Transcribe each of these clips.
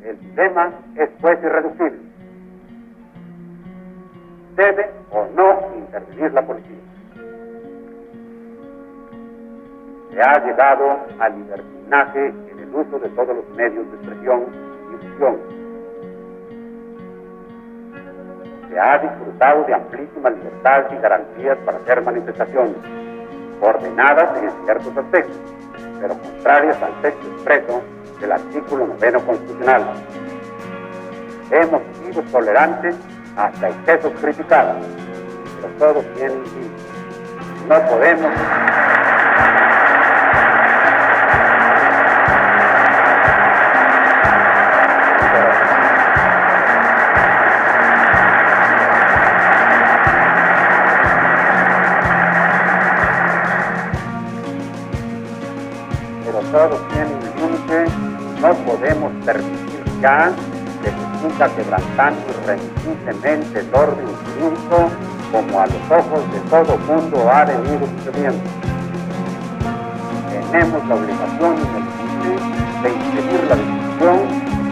El dilema es pues irreducible. ¿Debe o no intervenir la policía? Se ha llegado al libertinaje en el uso de todos los medios de expresión y difusión. Se ha disfrutado de amplísimas libertades y garantías para hacer manifestaciones, ordenadas en ciertos aspectos, pero contrarias al texto expreso del artículo 9 constitucional. Hemos sido tolerantes hasta excesos criticados, pero todos tienen límites. No podemos... Pero todos tienen límite. No podemos permitir ya que se siga quebrantando irremisible el orden jurídico como a los ojos de todo mundo ha venido sucediendo. Tenemos la obligación inexcusable de impedir la discusión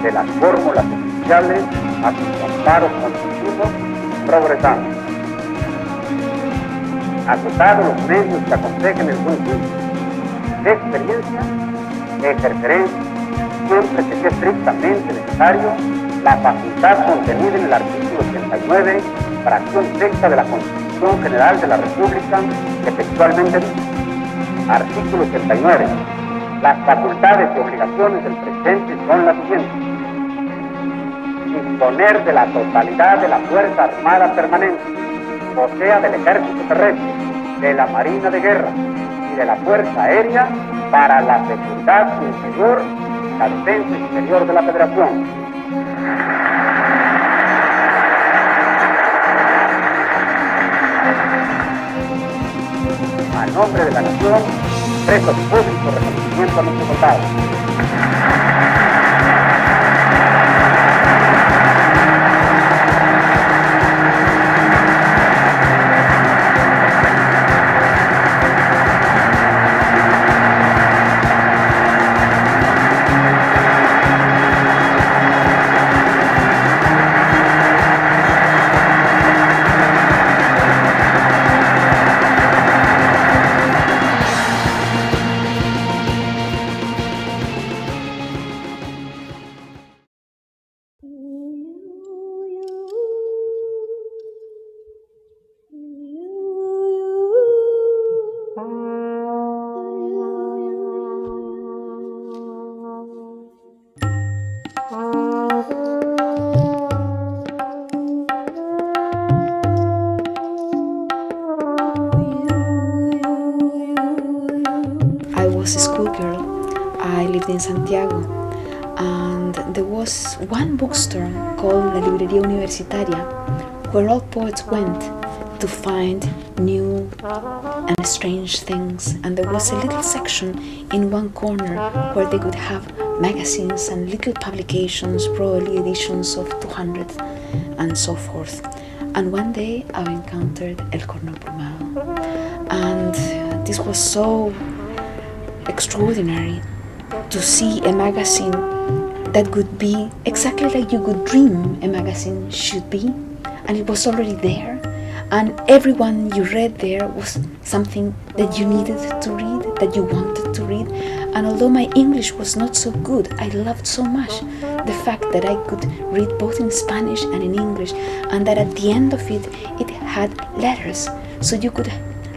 de las fórmulas oficiales a sus amparos constitutivos y progresando. Agotados los medios que aconsejen el buen juicio de experiencia, ejerceré siempre que sea estrictamente necesario la facultad contenida en el artículo 89, fracción sexta de la Constitución General de la República, que textualmente dice: artículo 89. Las facultades y obligaciones del presidente son las siguientes: disponer de la totalidad de la Fuerza Armada Permanente, o sea, del Ejército Terrestre, de la Marina de Guerra y de la Fuerza Aérea para la seguridad interior y la defensa interior de la Federación. A nombre de la nación, presto público reconocimiento a nuestros soldados. In Santiago, and there was one bookstore called La Librería Universitaria where all poets went to find new and strange things, and there was a little section in one corner where they could have magazines and little publications, probably editions of 200 and so forth. And one day I encountered El Corno Plumado, and this was so extraordinary to see a magazine that could be exactly like you could dream a magazine should be, and it was already there, and everyone you read there was something that you needed to read, that you wanted to read. And although my English was not so good, I loved so much the fact that I could read both in Spanish and in English, and that at the end of it, it had letters, so you could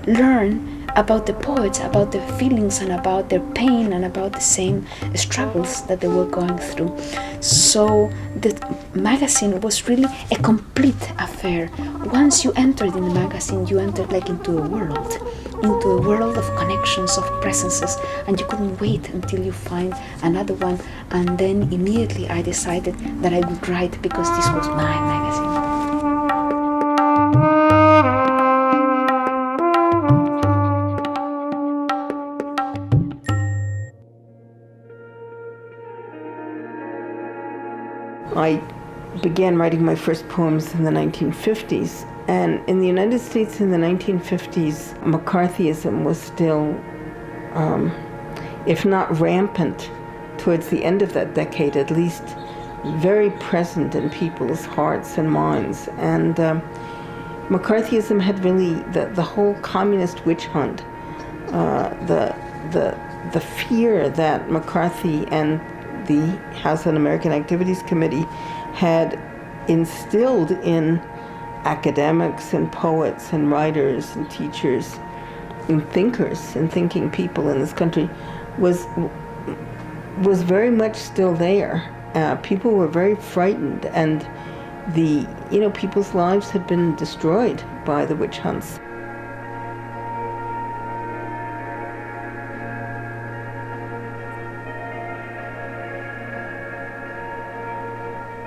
learn about the poets, about their feelings and about their pain and about the same struggles that they were going through. So the magazine was really a complete affair. Once you entered in the magazine, you entered like into a world of connections, of presences, and you couldn't wait until you find another one. And then immediately I decided that I would write, because this was my magazine. I began writing my first poems in the 1950s, and in the United States in the 1950s, McCarthyism was still, if not rampant, towards the end of that decade, at least very present in people's hearts and minds. And McCarthyism had really, the whole communist witch hunt, the fear that McCarthy and the House Un-American Activities Committee had instilled in academics and poets and writers and teachers and thinkers and thinking people in this country was very much still there. People were very frightened, and people's lives had been destroyed by the witch hunts.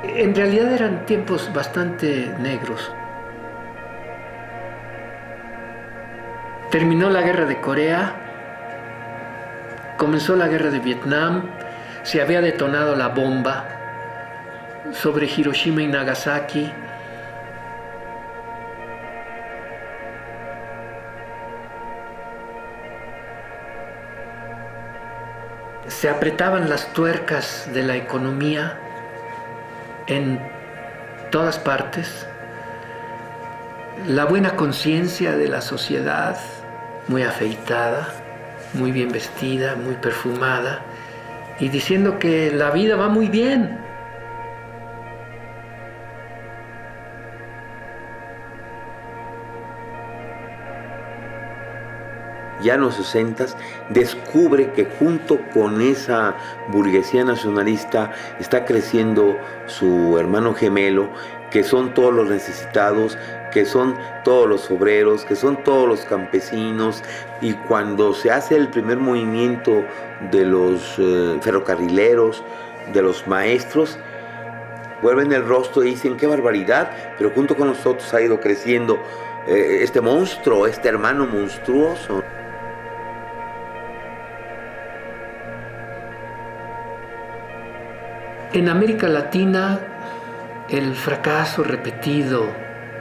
En realidad eran tiempos bastante negros. Terminó la guerra de Corea, comenzó la guerra de Vietnam, se había detonado la bomba sobre Hiroshima y Nagasaki. Se apretaban las tuercas de la economía en todas partes. La buena conciencia de la sociedad, muy afeitada, muy bien vestida, muy perfumada, y diciendo que la vida va muy bien. Ya en los 60s descubre que junto con esa burguesía nacionalista está creciendo su hermano gemelo, que son todos los necesitados, que son todos los obreros, que son todos los campesinos. Y cuando se hace el primer movimiento de los ferrocarrileros, de los maestros, vuelven el rostro y dicen: ¡qué barbaridad! Pero junto con nosotros ha ido creciendo este monstruo, este hermano monstruoso. En América Latina, el fracaso repetido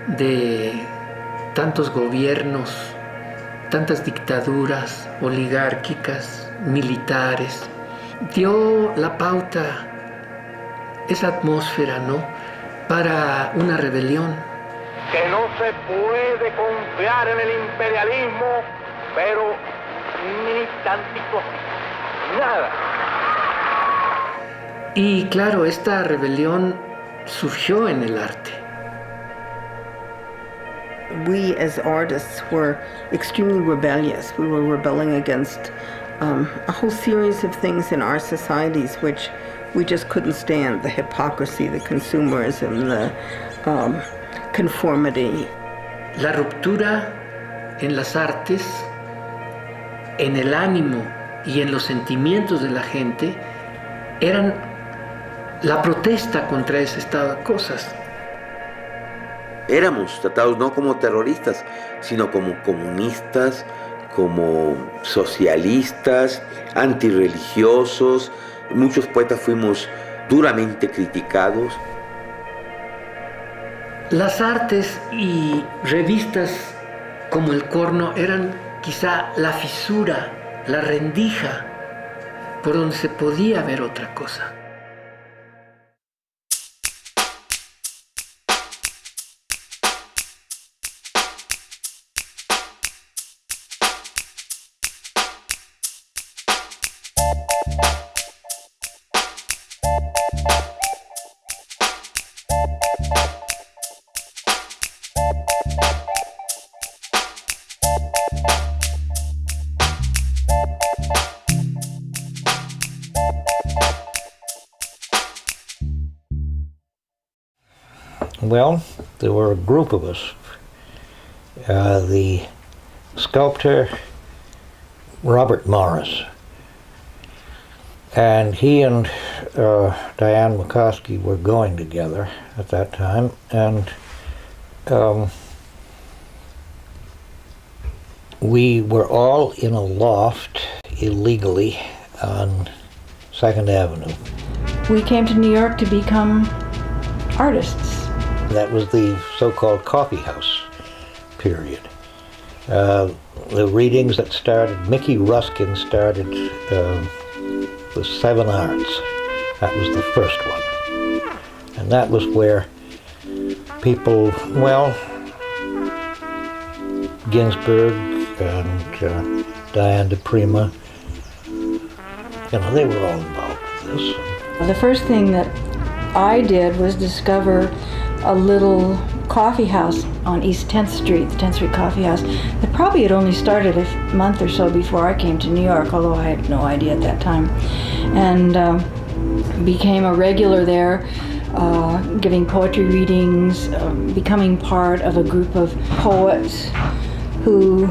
de tantos gobiernos, tantas dictaduras oligárquicas, militares, dio la pauta, esa atmósfera, ¿no?, para una rebelión. Que no se puede confiar en el imperialismo, pero ni tantito, nada. Y claro, esta rebelión surgió en el arte. We as artists were extremely rebellious. We were rebelling against a whole series of things in our societies which we just couldn't stand: the hypocrisy, the consumerism, the conformity. La ruptura en las artes, en el ánimo y en los sentimientos de la gente eran la protesta contra ese estado de cosas. Éramos tratados no como terroristas, sino como comunistas, como socialistas, antirreligiosos. Muchos poetas fuimos duramente criticados. Las artes y revistas como El Corno eran quizá la fisura, la rendija, por donde se podía ver otra cosa. Well, there were a group of us. The sculptor Robert Morris, and he and Diane McCoskey were going together at that time, and we were all in a loft illegally on 2nd Avenue. We came to New York to become artists. That was the so-called coffee house period. The readings that started, Mickey Ruskin started the 7 Arts. That was the first one. And that was where people, well, Ginsberg and Diane de Prima, they were all involved with this. The first thing that I did was discover a little coffee house on East 10th Street, the 10th Street Coffee House, that probably had only started a month or so before I came to New York, although I had no idea at that time. And became a regular there, giving poetry readings, becoming part of a group of poets who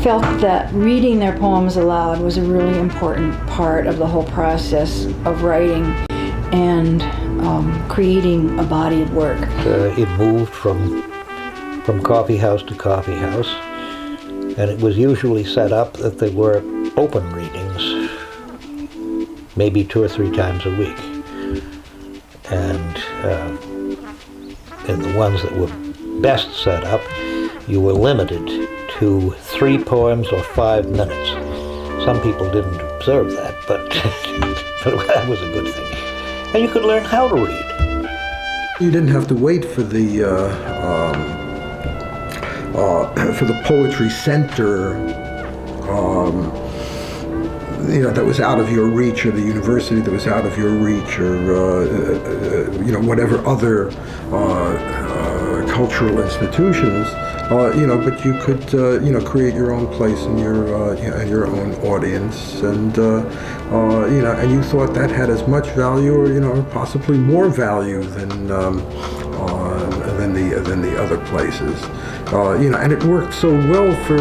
felt that reading their poems aloud was a really important part of the whole process of writing and creating a body of work. It moved from coffee house to coffee house, and it was usually set up that there were open readings, maybe 2 or 3 times a week. And in the ones that were best set up, you were limited to 3 poems or 5 minutes. Some people didn't observe that, but that was a good thing. And you could learn how to read. You didn't have to wait for the poetry center, that was out of your reach, or the university that was out of your reach, or whatever other cultural institutions. But you could, create your own place and your own audience, and and you thought that had as much value, or possibly more value than the other places. And it worked so well for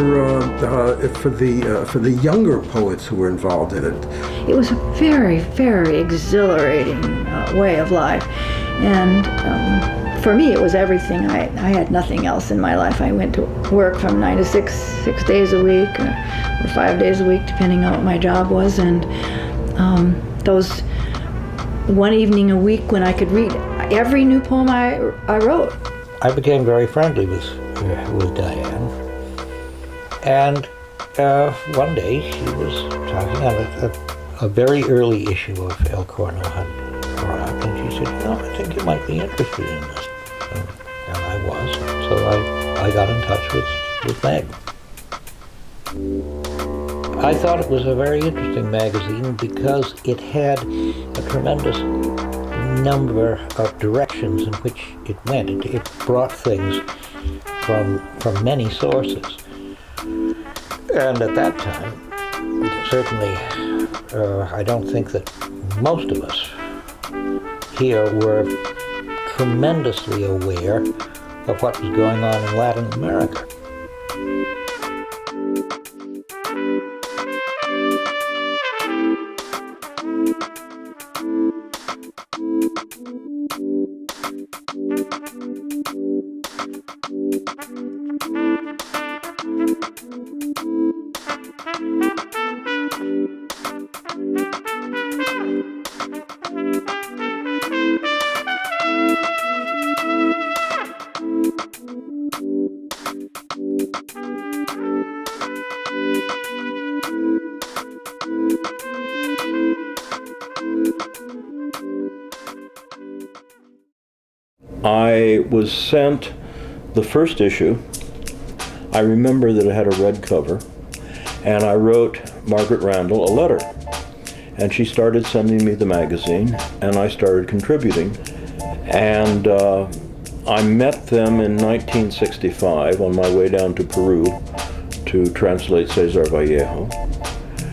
the younger poets who were involved in it. It was a very, very exhilarating way of life, and for me it was everything. I had nothing else in my life. I went to work from 9 to 6 days a week, or 5 days a week, depending on what my job was, and those one evening a week when I could read every new poem I wrote. I became very friendly with Diane, and one day she was talking on a very early issue of El Corno had arrived, and she said, I think you might be interested in this. And I was, so I got in touch with Meg. I thought it was a very interesting magazine because it had a tremendous number of directions in which it went. It brought things from many sources. And at that time, certainly, I don't think that most of us here were tremendously aware of what was going on in Latin America. I was sent the first issue. I remember that it had a red cover, and I wrote Margaret Randall a letter. And she started sending me the magazine, and I started contributing. And I met them in 1965 on my way down to Peru to translate Cesar Vallejo.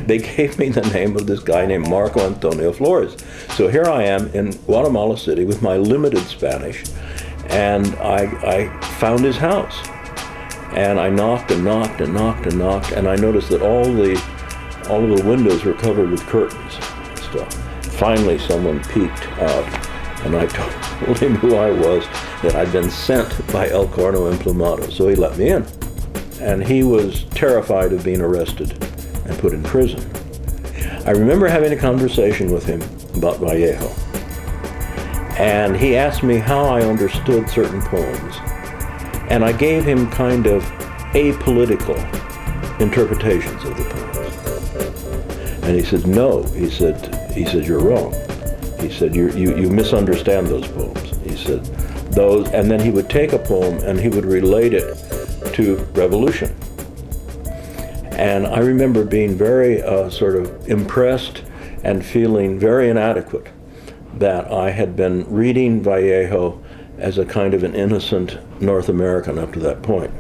They gave me the name of this guy named Marco Antonio Flores. So here I am in Guatemala City with my limited Spanish, and I found his house. And I knocked and knocked and knocked and knocked, and I noticed that all of the windows were covered with curtains and stuff. Finally, someone peeked out, and I told him who I was, that I'd been sent by El Corno Emplumado. So he let me in. And he was terrified of being arrested and put in prison. I remember having a conversation with him about Vallejo. And he asked me how I understood certain poems. And I gave him kind of apolitical interpretations of the poems. And he said, no, he said, you're wrong. He said, you misunderstand those poems. He He said, those, and then he would take a poem and he would relate it to revolution. And I remember being very sort of impressed and feeling very inadequate that I had been reading Vallejo as a kind of an innocent North American up to that point.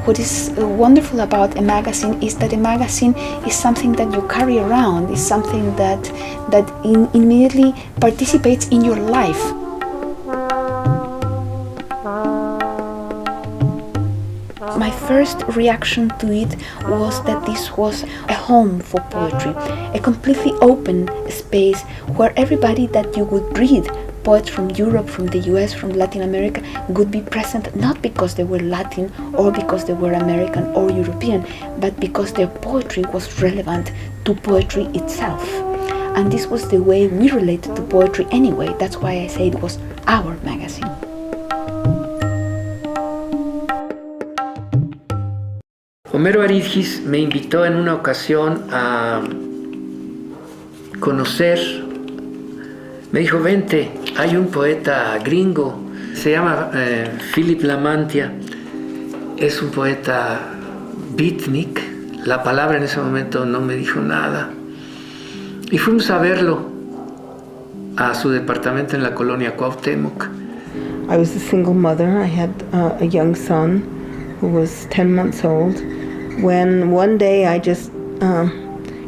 What is wonderful about a magazine is that a magazine is something that you carry around, is something that immediately participates in your life. My first reaction to it was that this was a home for poetry, a completely open space where everybody that you would read, poets from Europe, from the US, from Latin America, would be present not because they were Latin or because they were American or European, but because their poetry was relevant to poetry itself. And this was the way we related to poetry anyway. That's why I say it was our magazine. Homero Aridgis me invitó en una ocasión a conocer, me dijo, vente, hay un poeta gringo, se llama Philip Lamantia, es un poeta beatnik, la palabra en ese momento no me dijo nada, y fuimos a verlo a su departamento en la colonia Cuauhtémoc. I was a single mother. I had a young son who was 10 months old, when one day I just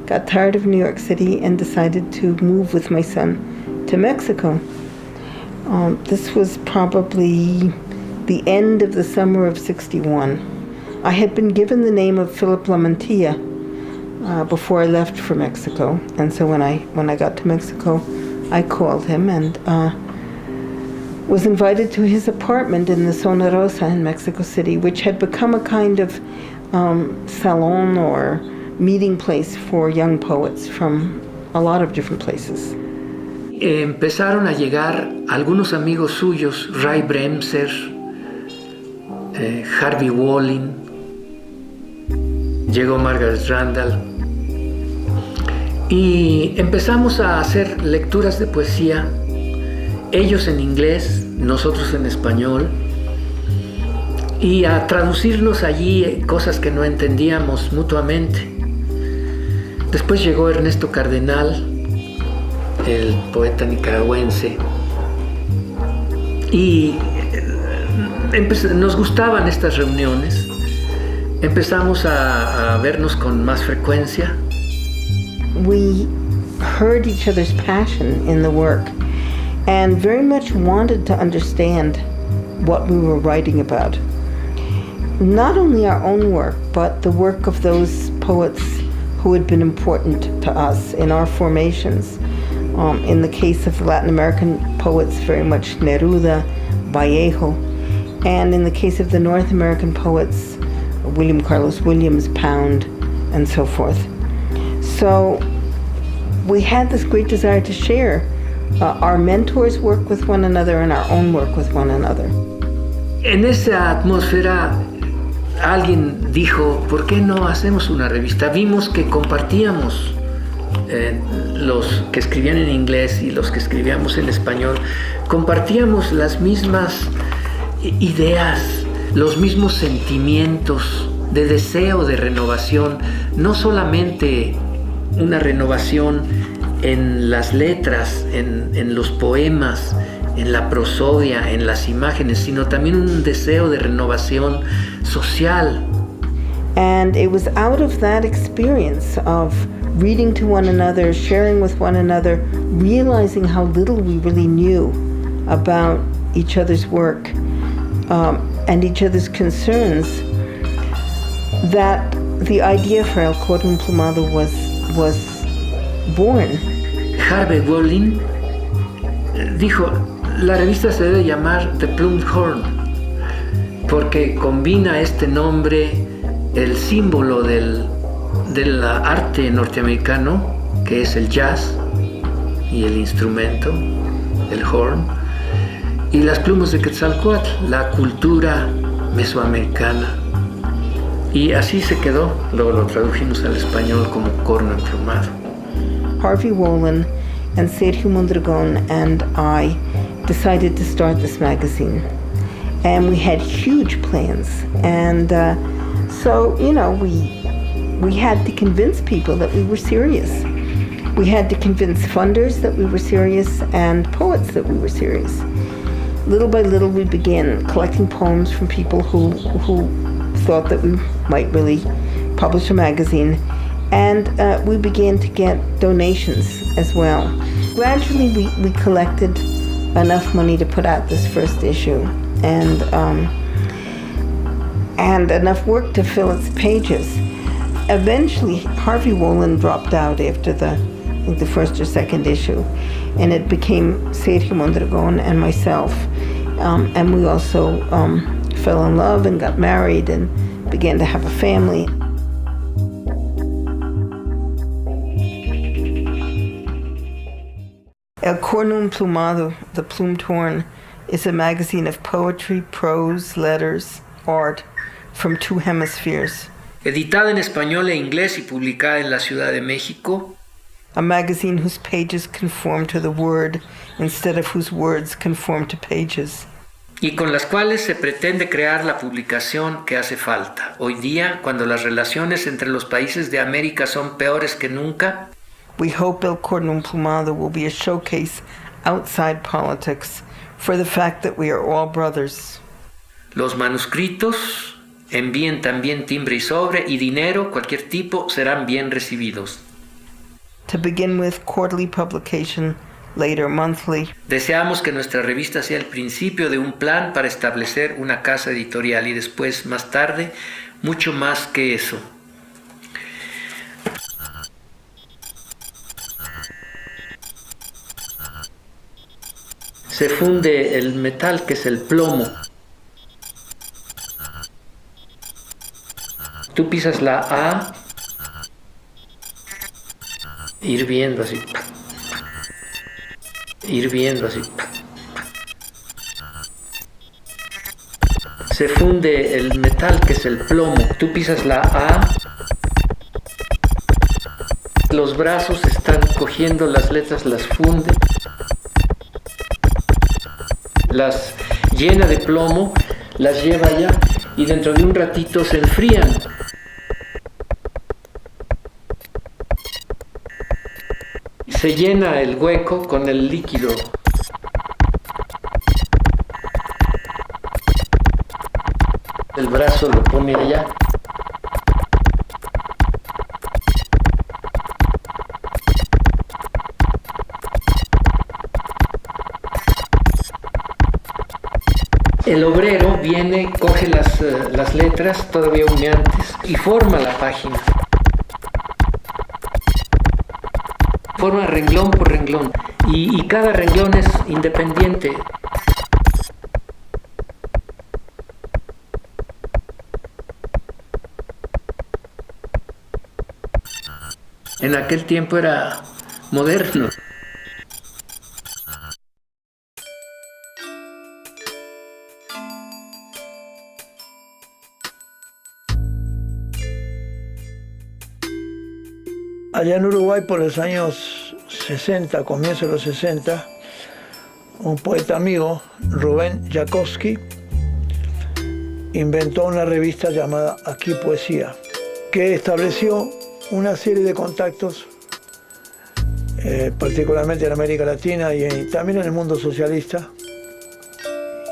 got tired of New York City and decided to move with my son to Mexico. This was probably the end of the summer of '61. I had been given the name of Philip Lamantia before I left for Mexico, and so when I got to Mexico, I called him and was invited to his apartment in the Zona Rosa in Mexico City, which had become a kind of salon or meeting place for young poets from a lot of different places. Empezaron a llegar algunos amigos suyos, Ray Bremser, Harvey Wallin, llegó Margaret Randall, y empezamos a hacer lecturas de poesía, ellos en inglés, nosotros en español, y a traducirnos allí cosas que no entendíamos mutuamente. Después llegó Ernesto Cardenal, el poeta nicaragüense, y nos gustaban estas reuniones. Empezamos a vernos con más frecuencia. We heard each other's passion in the work and very much wanted to understand what we were writing about. Not only our own work, but the work of those poets who had been important to us in our formations. In the case of the Latin American poets, very much Neruda, Vallejo, and in the case of the North American poets, William Carlos Williams, Pound, and so forth. So we had this great desire to share our mentors' work with one another and our own work with one another. En esa atmósfera, alguien dijo, ¿por qué no hacemos una revista? Vimos que compartíamos los que escribían en inglés y los que escribíamos en español, compartíamos las mismas ideas, los mismos sentimientos de deseo de renovación, no solamente una renovación en las letras, en los poemas, en la prosodia, en las imágenes, sino también un deseo de renovación social. And it was out of that experience of reading to one another, sharing with one another, realizing how little we really knew about each other's work and each other's concerns, that the idea for El Corto Emplumado was born. Harvey Wallin dijo, la revista se debe llamar The Plumed Horn, porque combina este nombre el símbolo del arte norteamericano, que es el jazz y el instrumento, el horn, y las plumas de Quetzalcóatl, la cultura mesoamericana. Y así se quedó, luego lo tradujimos al español como Corno Emplumado. Harvey Wolin and Sergio Mondragon and I decided to start this magazine. And we had huge plans. And so, you know, we had to convince people that we were serious. We had to convince funders that we were serious and poets that we were serious. Little by little, we began collecting poems from people who thought that we might really publish a magazine. And we began to get donations as well. Gradually, we collected enough money to put out this first issue, and enough work to fill its pages. Eventually, Harvey Wolin dropped out after the first or second issue, and it became Sergio Mondragon and myself. And we also fell in love and got married and began to have a family. El Corno Emplumado, The Plumed Horn, is a magazine of poetry, prose, letters, art from two hemispheres. Editada en español e inglés y publicada en la Ciudad de México. A magazine whose pages conform to the word instead of whose words conform to pages. Y con las cuales se pretende crear la publicación que hace falta. Hoy día, cuando las relaciones entre los países de América son peores que nunca, we hope El Corno Emplumado will be a showcase outside politics for the fact that we are all brothers. Los manuscritos, envíen también timbre y sobre, y dinero, cualquier tipo, serán bien recibidos. To begin with, quarterly publication, later monthly. Deseamos que nuestra revista sea el principio de un plan para establecer una casa editorial y después, más tarde, mucho más que eso. Se funde el metal, que es el plomo. Tú pisas la A, hirviendo así, hirviendo así. Se funde el metal, que es el plomo. Tú pisas la A, los brazos están cogiendo las letras, las funde, las llena de plomo, las lleva allá y dentro de un ratito se enfrían. Se llena el hueco con el líquido. El brazo lo pone allá. El obrero viene, coge las letras todavía humeantes y forma la página. Forma renglón por renglón y cada renglón es independiente. En aquel tiempo era moderno. Allá en Uruguay, por los años 60, comienzo de los 60, un poeta amigo, Rubén Jakowski, inventó una revista llamada Aquí Poesía, que estableció una serie de contactos, particularmente en América Latina y también en el mundo socialista.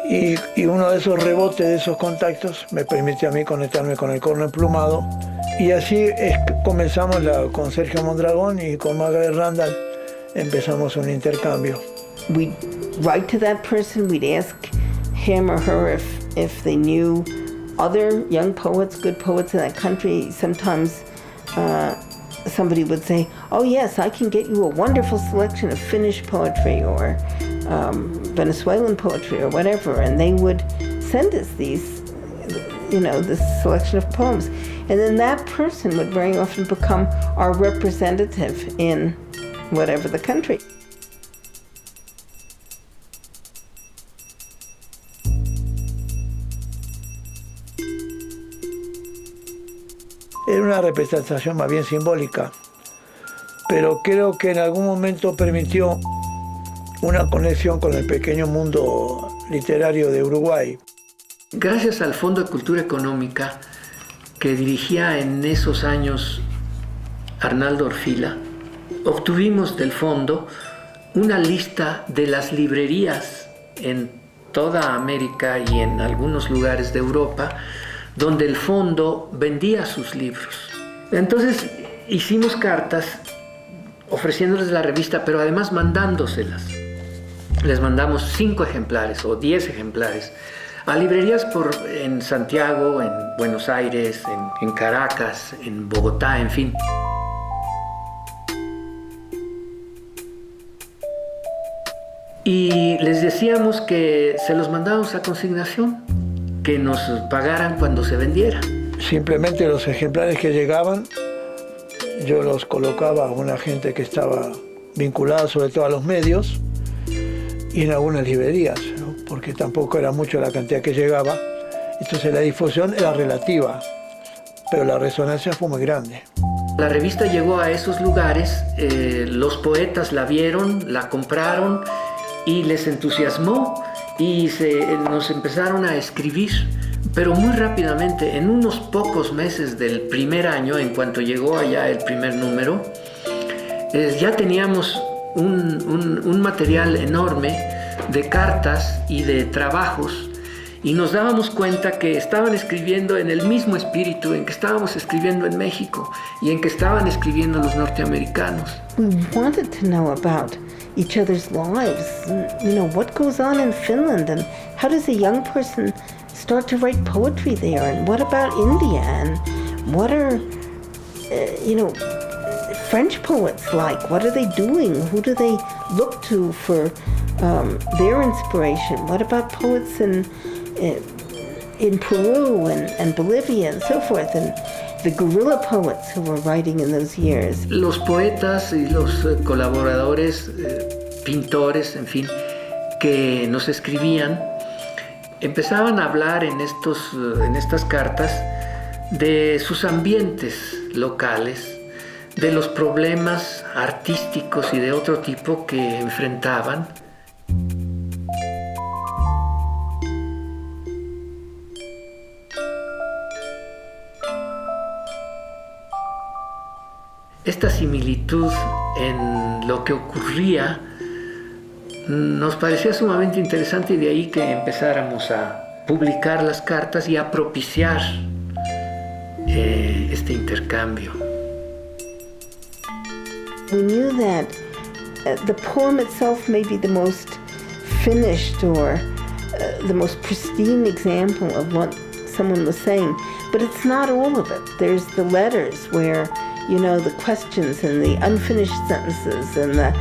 Y uno de esos rebotes de esos contactos me permitió a mí conectarme con el Corno Emplumado. Y así comenzamos con Sergio Mondragón y con Margaret Randall empezamos un intercambio. We'd write to that person, we'd ask him or her if they knew other young poets, good poets in that country. Sometimes somebody would say, oh yes, I can get you a wonderful selection of Finnish poetry or Venezuelan poetry or whatever, and they would send us these, this selection of poems. And then that person would very often become our representative in whatever the country. Era una representación más bien simbólica, pero creo que en algún momento permitió una conexión con el pequeño mundo literario de Uruguay. Gracias al Fondo de Cultura Económica que dirigía en esos años Arnaldo Orfila, obtuvimos del fondo una lista de las librerías en toda América y en algunos lugares de Europa donde el fondo vendía sus libros. Entonces hicimos cartas ofreciéndoles la revista, pero además mandándoselas. Les mandamos 5 ejemplares o 10 ejemplares a librerías en Santiago, en Buenos Aires, en Caracas, en Bogotá, en fin. Y les decíamos que se los mandábamos a consignación, que nos pagaran cuando se vendiera. Simplemente los ejemplares que llegaban, yo los colocaba a una gente que estaba vinculada sobre todo a los medios y en algunas librerías, ¿no? Porque tampoco era mucho la cantidad que llegaba. Entonces la difusión era relativa, pero la resonancia fue muy grande. La revista llegó a esos lugares, los poetas la vieron, la compraron y les entusiasmó y nos empezaron a escribir, pero muy rápidamente, en unos pocos meses del primer año, en cuanto llegó allá el primer número, ya teníamos un material enorme de cartas y de trabajos y nos dábamos cuenta que estaban escribiendo en el mismo espíritu en que estábamos escribiendo en México y en que estaban escribiendo los norteamericanos. We wanted to know about each other's lives, you know, what goes on in Finland and how does a young person start to write poetry there, and what about India, and what are, French poets like? What are they doing? Who do they look to for their inspiration? What about poets in Peru and Bolivia and so forth, and the guerrilla poets who were writing in those years? Los poetas y los colaboradores, pintores, en fin, que nos escribían, empezaban a hablar en estas cartas de sus ambientes locales, de los problemas artísticos y de otro tipo que enfrentaban. Esta similitud en lo que ocurría nos parecía sumamente interesante y de ahí que empezáramos a publicar las cartas y a propiciar este intercambio. We knew that the poem itself may be the most finished or the most pristine example of what someone was saying, but it's not all of it. There's the letters where, you know, the questions and the unfinished sentences and the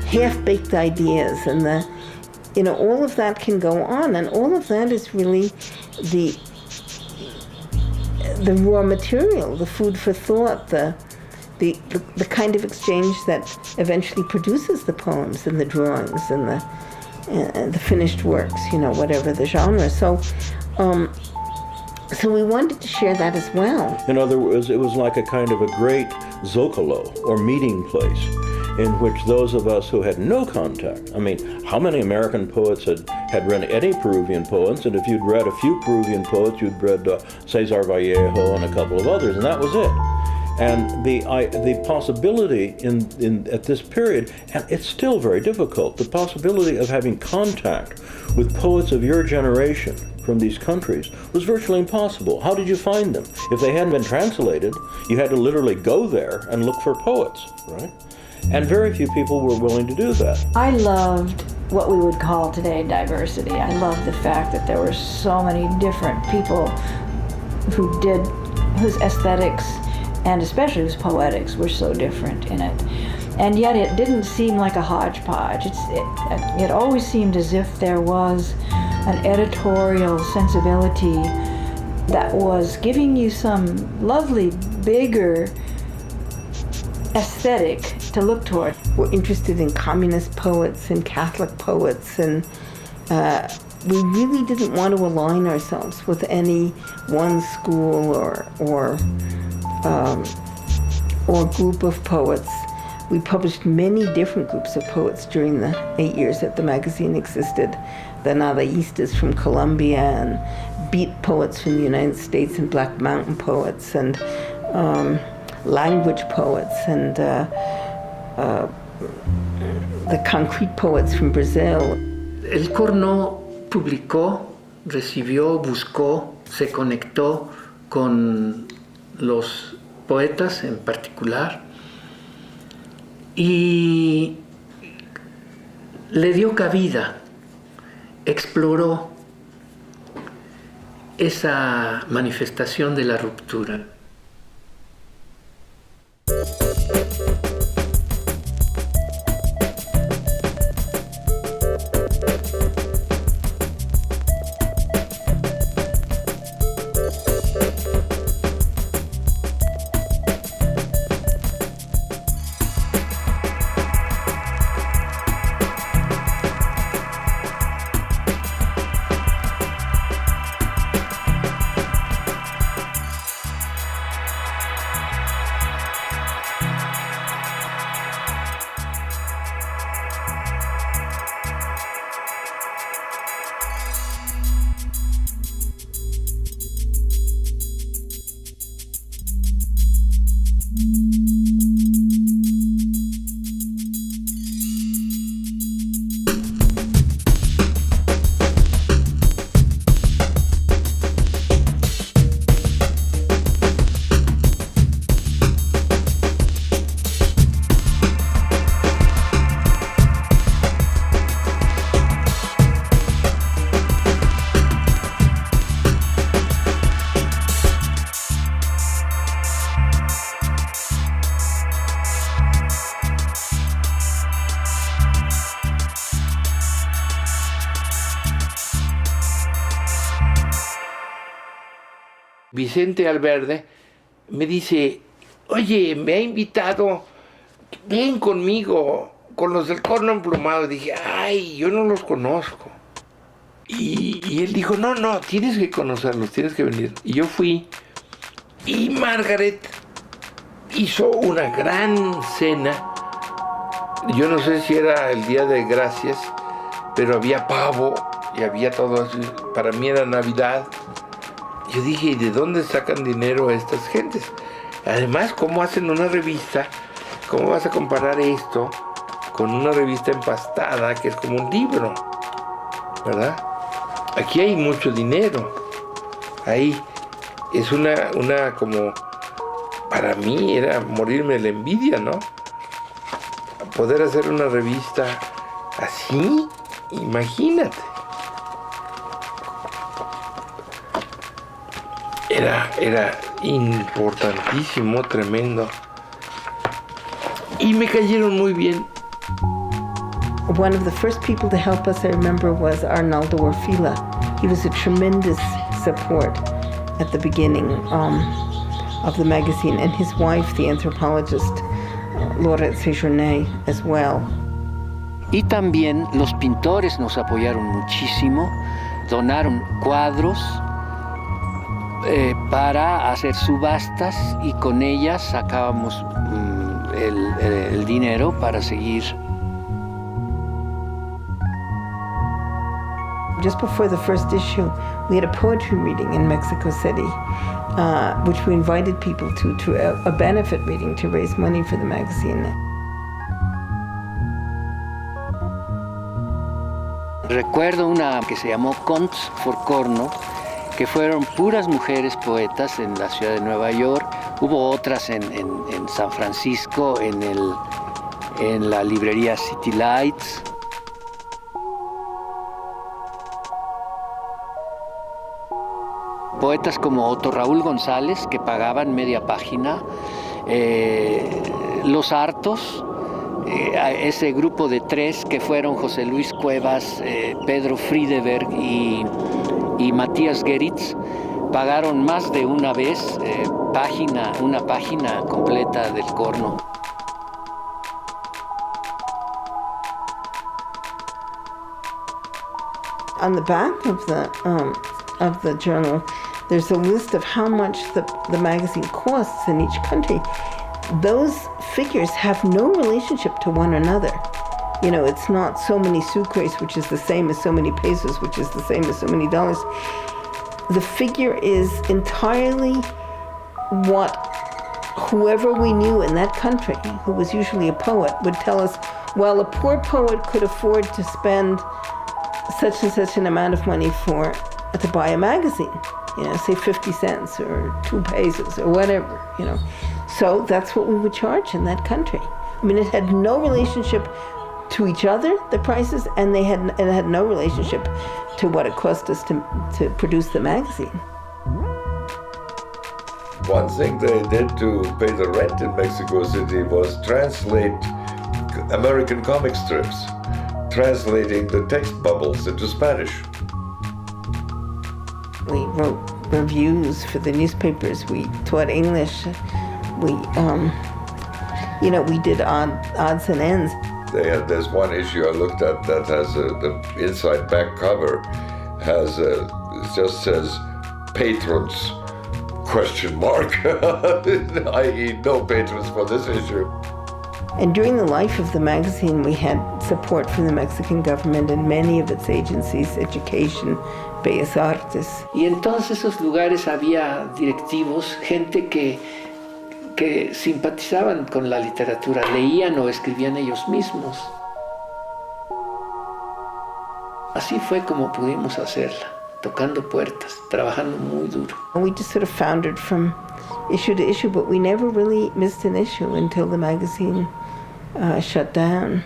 half-baked ideas and the, you know, all of that can go on, and all of that is really the raw material, the food for thought, the kind of exchange that eventually produces the poems and the drawings and the finished works, you know, whatever the genre. So we wanted to share that as well. In other words, it was like a kind of a great zocalo, or meeting place, in which those of us who had no contact, I mean, how many American poets had read any Peruvian poets? And if you'd read a few Peruvian poets, you'd read Cesar Vallejo and a couple of others, and that was it. And the possibility at this period, and it's still very difficult, the possibility of having contact with poets of your generation from these countries was virtually impossible. How did you find them? If they hadn't been translated, you had to literally go there and look for poets, right? And very few people were willing to do that. I loved what we would call today diversity. I loved the fact that there were so many different people whose aesthetics and especially whose poetics were so different in it. And yet it didn't seem like a hodgepodge. It always seemed as if there was an editorial sensibility that was giving you some lovely, bigger aesthetic to look toward. We're interested in communist poets and Catholic poets, and we really didn't want to align ourselves with any one school or or group of poets. We published many different groups of poets during the 8 years that the magazine existed. The Nadaístas from Colombia, and beat poets from the United States, and Black Mountain poets, and language poets, and the concrete poets from Brazil. El Corno publicó, recibió, buscó, se conectó con los poetas en particular y le dio cabida, exploró esa manifestación de la ruptura. Vicente Alverde me dice, oye, me ha invitado, ven conmigo, con los del Corno Emplumado. Dije, ay, yo no los conozco. Y él dijo, no, tienes que conocerlos, tienes que venir. Y yo fui, y Margaret hizo una gran cena. Yo no sé si era el Día de Gracias, pero había pavo y había todo así. Para mí era Navidad. Yo dije, ¿y de dónde sacan dinero estas gentes? Además, ¿cómo hacen una revista? ¿Cómo vas a comparar esto con una revista empastada que es como un libro? ¿Verdad? Aquí hay mucho dinero. Ahí es una como... Para mí era morirme de la envidia, ¿no? Poder hacer una revista así, imagínate. Era importantísimo, tremendo. Y me cayeron muy bien. One of the first people to help us, I remember, was Arnaldo Orfila. He was a tremendous support at the beginning of the magazine, and his wife, the anthropologist Laurette Séjourné, as well. Y también los pintores nos apoyaron muchísimo, donaron cuadros para hacer subastas y con ellas sacábamos el dinero para seguir. Just before the first issue, we had a poetry reading in Mexico City, which we invited people to a benefit reading to raise money for the magazine. Recuerdo una que se llamó Contes for Corno, que fueron puras mujeres poetas en la ciudad de Nueva York. Hubo otras en San Francisco, en la librería City Lights. Poetas como Otto Raúl González, que pagaban media página. Los Hartos, ese grupo de tres que fueron José Luis Cuevas, Pedro Friedeberg y Matías Geritz, pagaron más de una vez una página completa del Corno. On the back of the journal, there's a list of how much the magazine costs in each country. Those figures have no relationship to one another. You know, it's not so many sucres, which is the same as so many pesos, which is the same as so many dollars. The figure is entirely what whoever we knew in that country, who was usually a poet, would tell us, well, a poor poet could afford to spend such and such an amount of money to buy a magazine, you know, say 50 cents or 2 pesos or whatever, you know. So that's what we would charge in that country. I mean, it had no relationship to each other, the prices, and it had no relationship to what it cost us to produce the magazine. One thing they did to pay the rent in Mexico City was translate American comic strips, translating the text bubbles into Spanish. We wrote reviews for the newspapers. We taught English. We did odds and ends. There's one issue I looked at that has the inside back cover just says patrons ? I.e. no patrons for this issue. And during the life of the magazine, we had support from the Mexican government and many of its agencies, Education, Bellas Artes. Y en todos esos lugares había directivos, gente que simpatizaban con la literatura, leían o escribían ellos mismos. Así fue como pudimos hacerla, tocando puertas, trabajando muy duro. We just sort of foundered from issue to issue, but we never really missed an issue until the magazine shut down.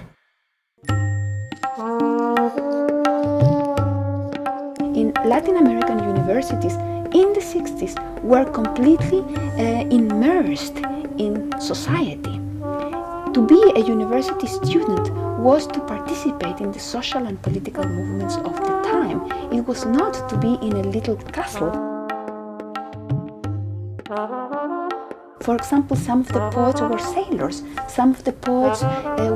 In Latin American universities in the 60s were completely immersed in society. To be a university student was to participate in the social and political movements of the time. It was not to be in a little castle. For example, some of the poets were sailors. Some of the poets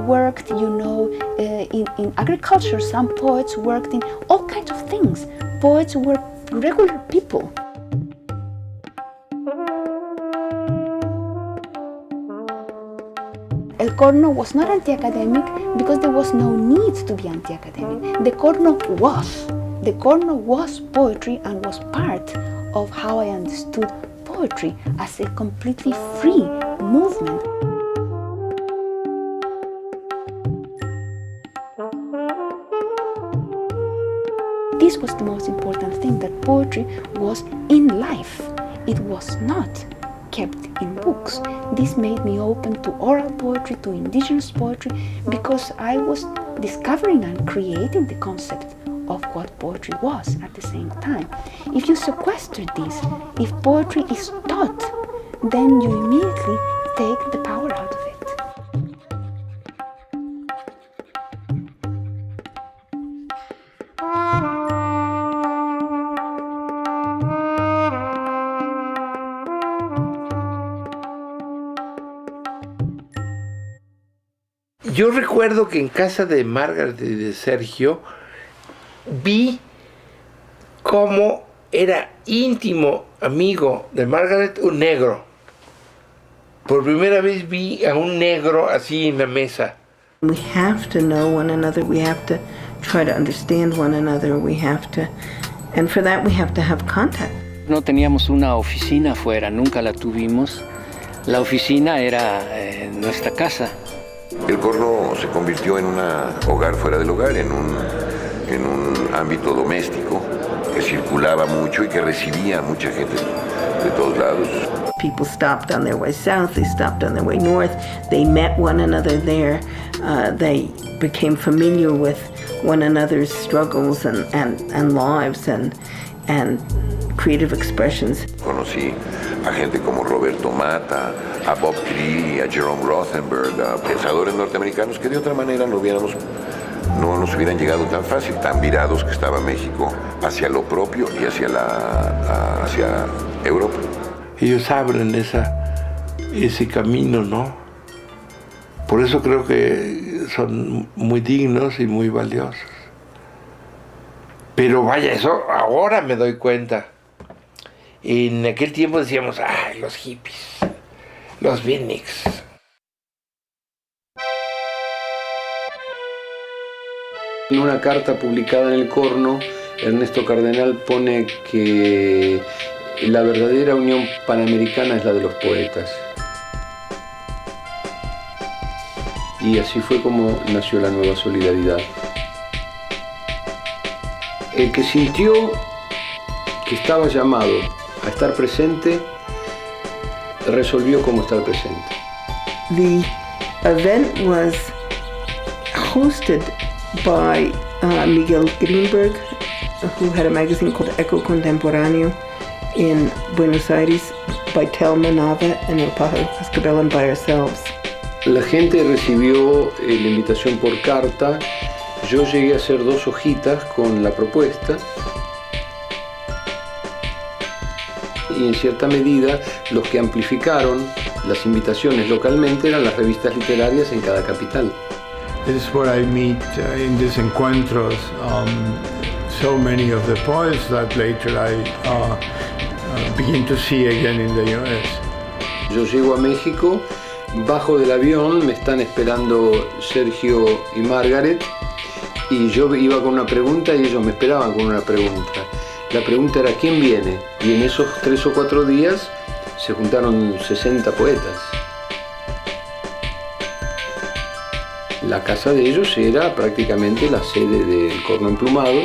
worked, in agriculture. Some poets worked in all kinds of things. Poets were regular people. El Corno was not anti-academic because there was no need to be anti-academic. The Corno was poetry and was part of how I understood poetry as a completely free movement. This was the most important thing, that poetry was in life. It was not kept in books. This made me open to oral poetry, to indigenous poetry, because I was discovering and creating the concept of what poetry was at the same time. If you sequester this, if poetry is taught, then you immediately take the power out of it. Yo recuerdo que en casa de Margaret y de Sergio vi cómo era íntimo amigo de Margaret un negro. Por primera vez vi a un negro así en la mesa. We have to know one another. We have to try to understand one another. And for that we have to have contact. No teníamos una oficina afuera, nunca la tuvimos. La oficina era nuestra casa. El Corno se convirtió en un hogar fuera del hogar, en un ámbito doméstico que circulaba mucho y que recibía a mucha gente de todos lados. People stopped on their way south, they stopped on their way north, they met one another there, they became familiar with one another's struggles and lives and creative expressions. Conocí a gente como Roberto Mata, a Bob Creeley, a Jerome Rothenberg, a pensadores norteamericanos que de otra manera no nos hubieran llegado tan fácil, tan virados que estaba México hacia lo propio y hacia Europa. Ellos abren ese camino, ¿no? Por eso creo que son muy dignos y muy valiosos. Pero vaya, eso ahora me doy cuenta. En aquel tiempo decíamos, ¡ay, los hippies! Los beatniks. En una carta publicada en El Corno, Ernesto Cardenal pone que la verdadera unión panamericana es la de los poetas. Y así fue como nació la nueva solidaridad. El que sintió que estaba llamado a estar presente, resolvió cómo estar presente. The event was hosted by Miguel Greenberg, who had a magazine called Eco Contemporáneo in Buenos Aires, by Telma Nava and El Pájaro Cascabel, and by ourselves. La gente recibió la invitación por carta. Yo llegué a hacer 2 hojitas con la propuesta. Y en cierta medida los que amplificaron las invitaciones localmente eran las revistas literarias en cada capital. This is where I meet in these encuentros so many of the poets that later I begin to see again in the US. Yo llego a México, bajo del avión, me están esperando Sergio y Margaret, y yo iba con una pregunta y ellos me esperaban con una pregunta. La pregunta era ¿quién viene? Y en esos 3 o 4 días se juntaron 60 poetas. La casa de ellos era prácticamente la sede del Corno Emplumado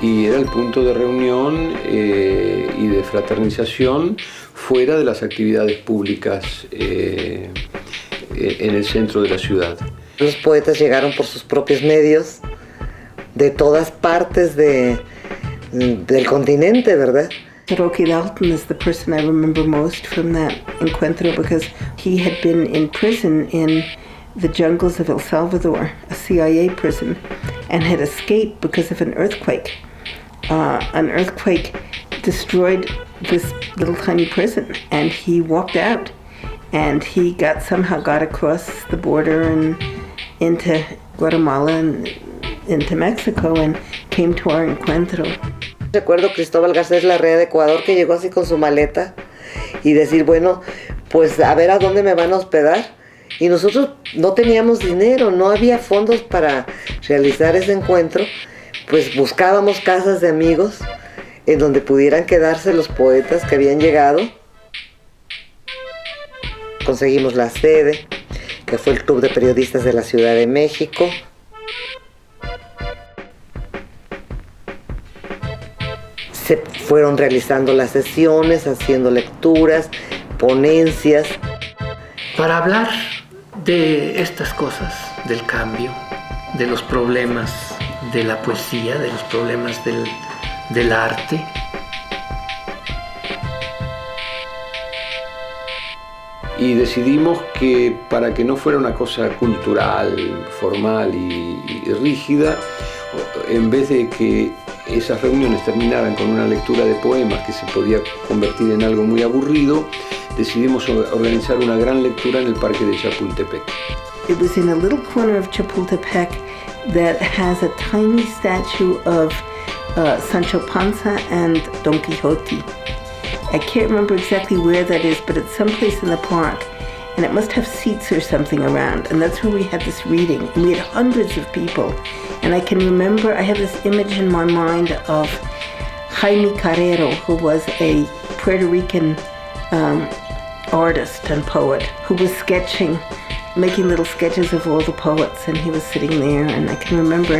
y era el punto de reunión y de fraternización fuera de las actividades públicas en el centro de la ciudad. Los poetas llegaron por sus propios medios de todas partes del continente, ¿verdad? Rocky Dalton is the person I remember most from that encuentro because he had been in prison in the jungles of El Salvador, a CIA prison, and had escaped because of an earthquake. An earthquake destroyed this little tiny prison, and he walked out, and he somehow got across the border and into Guatemala and into Mexico and came to our encuentro. Recuerdo Cristóbal Garcés Larrea de Ecuador, que llegó así con su maleta y decir, bueno, pues a ver a dónde me van a hospedar. Y nosotros no teníamos dinero, no había fondos para realizar ese encuentro, pues buscábamos casas de amigos en donde pudieran quedarse los poetas que habían llegado. Conseguimos la sede, que fue el Club de Periodistas de la Ciudad de México. Se fueron realizando las sesiones, haciendo lecturas, ponencias. Para hablar de estas cosas, del cambio, de los problemas de la poesía, de los problemas del arte. Y decidimos que para que no fuera una cosa cultural, formal y rígida, en vez de que esas reuniones terminaran con una lectura de poemas que se podía convertir en algo muy aburrido, decidimos organizar una gran lectura en el Parque de Chapultepec. It was in a little corner of Chapultepec that has a tiny statue of Sancho Panza and Don Quixote. I can't remember exactly where that is, but it's someplace in the park, and it must have seats or something around, and that's where we had this reading, and we had hundreds of people, and I can remember, I have this image in my mind of Jaime Carrero, who was a Puerto Rican artist and poet, who was sketching, making little sketches of all the poets, and he was sitting there, and I can remember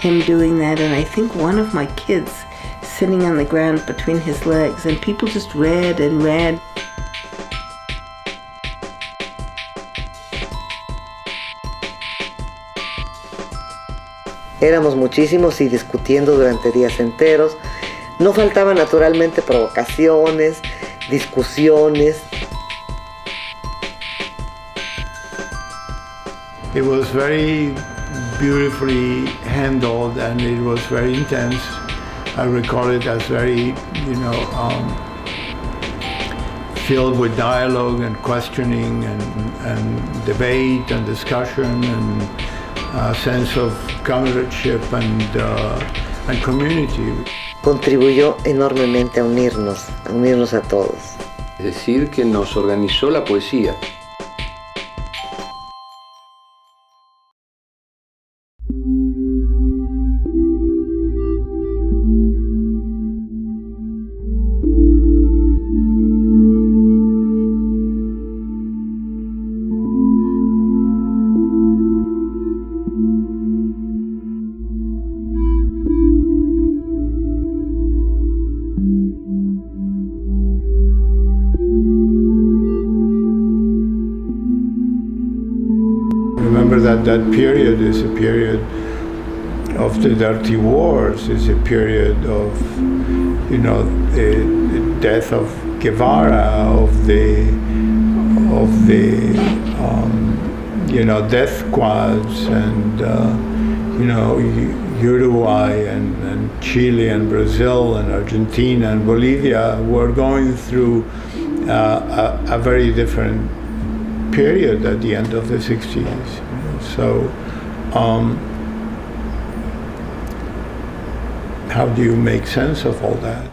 him doing that, and I think one of my kids sitting on the ground between his legs, and people just read and read. Éramos muchísimos y discutiendo durante días enteros. No faltaban naturalmente provocaciones, discusiones. It was very beautifully handled and it was very intense. I recall it as very, filled with dialogue and questioning and debate and discussion and a sense of comradeship and community. contribuyó enormemente a unirnos a todos. Es decir, que nos organizó la poesía. Remember that period is a period of the dirty wars, is a period of, the death of Guevara, of the death squads, and Uruguay and Chile and Brazil and Argentina and Bolivia were going through a very different period at the end of the 60s. So how do you make sense of all that?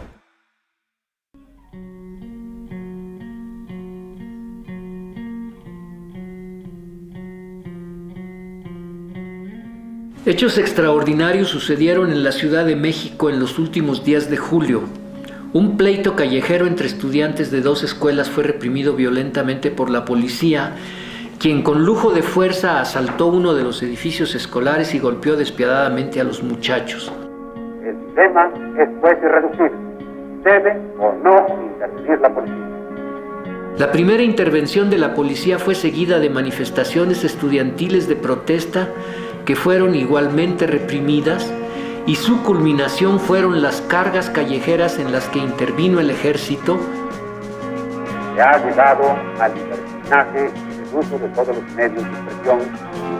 Hechos extraordinarios sucedieron en la Ciudad de México en los últimos días de julio. Un pleito callejero entre estudiantes de 2 escuelas fue reprimido violentamente por la policía, quien con lujo de fuerza asaltó uno de los edificios escolares y golpeó despiadadamente a los muchachos. El dilema es pues irreducible. ¿Debe o no intervenir la policía? La primera intervención de la policía fue seguida de manifestaciones estudiantiles de protesta que fueron igualmente reprimidas, y su culminación fueron las cargas callejeras en las que intervino el ejército. Se ha llegado al libertinaje y el uso de todos los medios de expresión y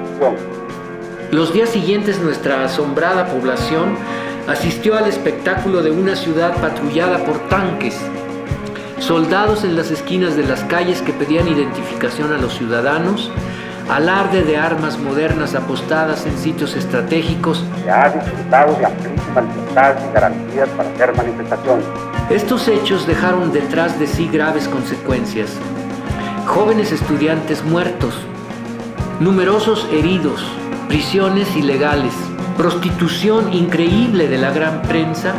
difusión. Los días siguientes nuestra asombrada población asistió al espectáculo de una ciudad patrullada por tanques, soldados en las esquinas de las calles que pedían identificación a los ciudadanos, alarde de armas modernas apostadas en sitios estratégicos. Se ha disfrutado de amplísima libertad y garantías para hacer manifestaciones. Estos hechos dejaron detrás de sí graves consecuencias. Jóvenes estudiantes muertos, numerosos heridos, prisiones ilegales, prostitución increíble de la gran prensa,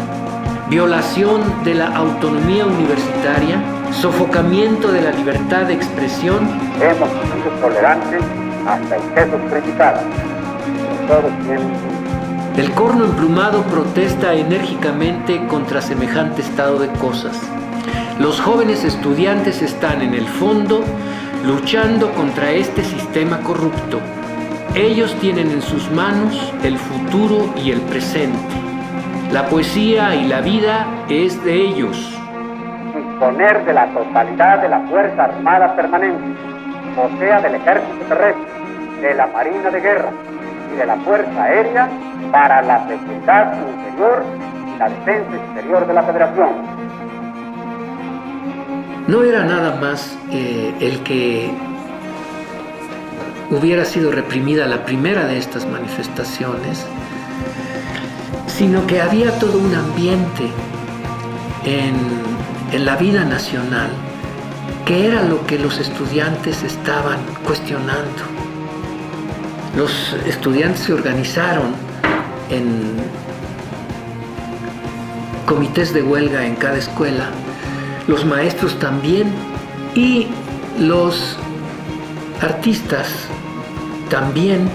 violación de la autonomía universitaria, sofocamiento de la libertad de expresión. Hemos sido tolerantes hasta excesos criticados. Todos tienen. El corno emplumado protesta enérgicamente contra semejante estado de cosas. Los jóvenes estudiantes están en el fondo luchando contra este sistema corrupto. Ellos tienen en sus manos el futuro y el presente. La poesía y la vida es de ellos. Disponer de la totalidad de la Fuerza Armada Permanente, o sea, del Ejército Terrestre, de la Marina de Guerra y de la Fuerza Aérea para la seguridad interior y la defensa exterior de la Federación. No era nada más el que hubiera sido reprimida la primera de estas manifestaciones, sino que había todo un ambiente en la vida nacional que era lo que los estudiantes estaban cuestionando. Los estudiantes se organizaron en comités de huelga en cada escuela, los maestros también, y los artistas también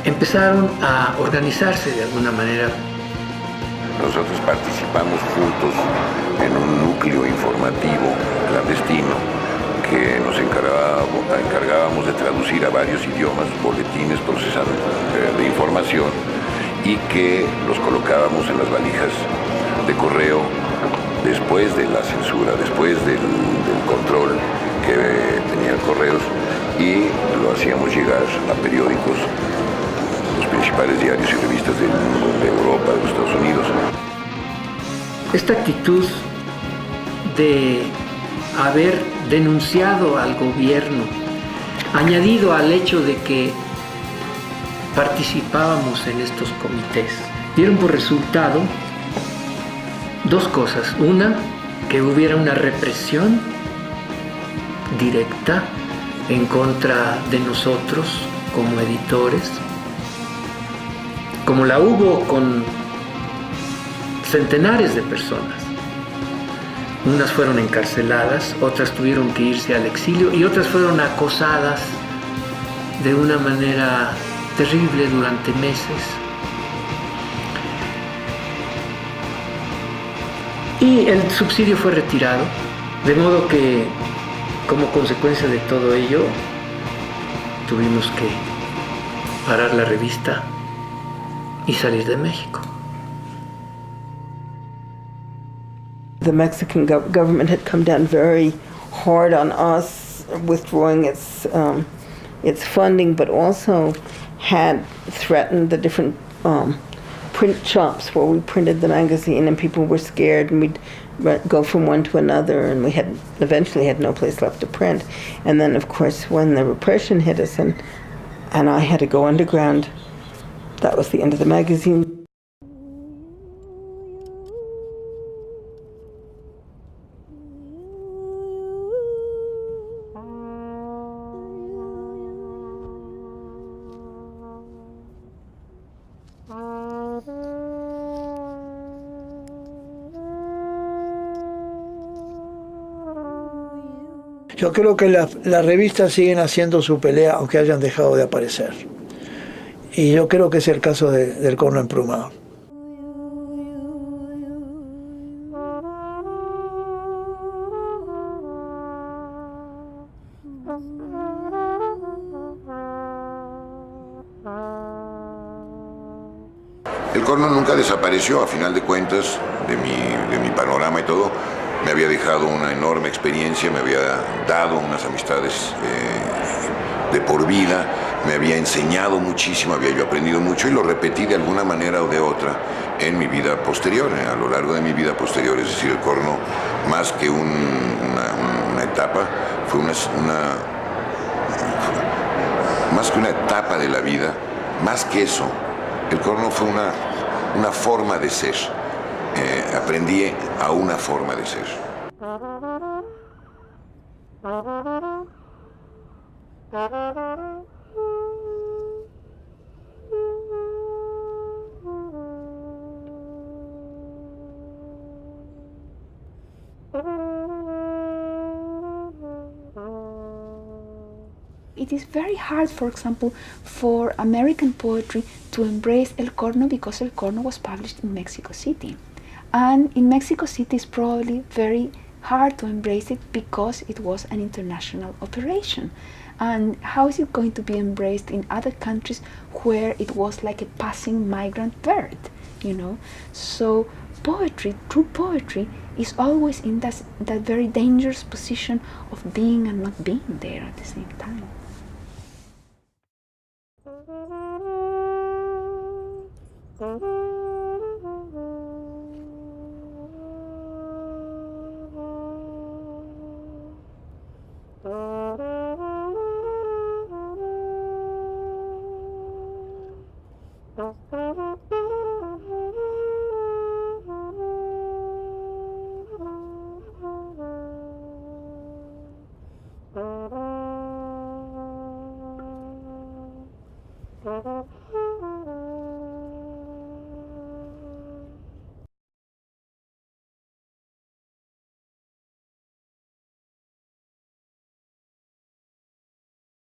empezaron a organizarse de alguna manera. Nosotros participamos juntos en un núcleo informativo clandestino que nos encargábamos de traducir a varios idiomas boletines procesados de información y que los colocábamos en las valijas de correo después de la censura, después del control que tenían correos, y lo hacíamos llegar a periódicos, los principales diarios y revistas de Europa, de los Estados Unidos. Esta actitud de haber denunciado al gobierno, añadido al hecho de que participábamos en estos comités, dieron por resultado dos cosas. Una, que hubiera una represión directa en contra de nosotros como editores, como la hubo con centenares de personas. Unas fueron encarceladas, otras tuvieron que irse al exilio y otras fueron acosadas de una manera terrible durante meses. Y el subsidio fue retirado, de modo que, como consecuencia de todo ello, tuvimos que parar la revista y salir de México. The Mexican government had come down very hard on us, withdrawing its funding, but also had threatened the different print shops where we printed the magazine, and people were scared, and we'd go from one to another, and we eventually had no place left to print. And then, of course, when the repression hit us and I had to go underground, that was the end of the magazine. Yo creo que las revistas siguen haciendo su pelea aunque hayan dejado de aparecer. Y yo creo que es el caso del Corno Emplumado. El Corno nunca desapareció, a final de cuentas, de mi panorama y todo. Me había dejado una enorme experiencia, me había dado unas amistades de por vida, me había enseñado muchísimo, había yo aprendido mucho y lo repetí de alguna manera o de otra en mi vida posterior, a lo largo de mi vida posterior. Es decir, el Corno, más que una etapa, fue más que una etapa de la vida, más que eso, el Corno fue una forma de ser. Aprendí a una forma de ser. It is very hard, for example, for American poetry to embrace El Corno because El Corno was published in Mexico City. And in Mexico City it's probably very hard to embrace it because it was an international operation. And how is it going to be embraced in other countries where it was like a passing migrant bird, you know? So poetry, true poetry, is always in that very dangerous position of being and not being there at the same time. Uh-huh.